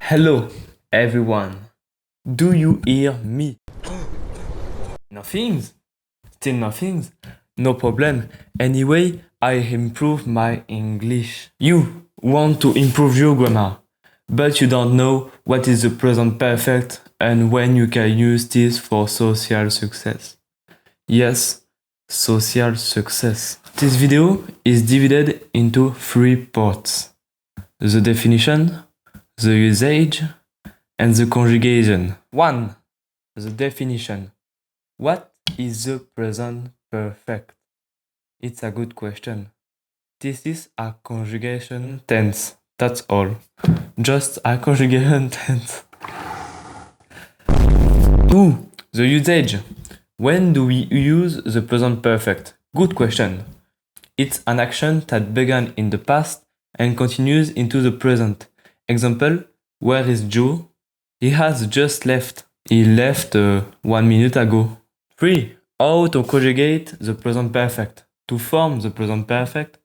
Hello, everyone. Do you hear me? Nothing? Still nothing? No problem. Anyway, I improve my English. You want to improve your grammar, but you don't know what is the present perfect and when you can use this for social success. Yes, social success. This video is divided into 3 parts: the definition, the usage, and the conjugation. 1. The definition. What is the present perfect? It's a good question. This is a conjugation tense. That's all. Just a conjugation tense. 2. The usage. When do we use the present perfect? Good question. It's an action that began in the past and continues into the present. Example, where is Joe? He has just left. He left 1 minute ago. 3. How to conjugate the present perfect. To form the present perfect,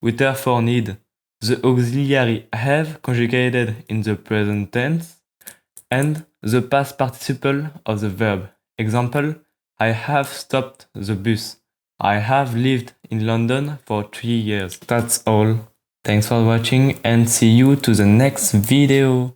we therefore need the auxiliary have conjugated in the present tense and the past participle of the verb. Example, I have stopped the bus. I have lived in London for 3 years. That's all. Thanks for watching and see you to the next video.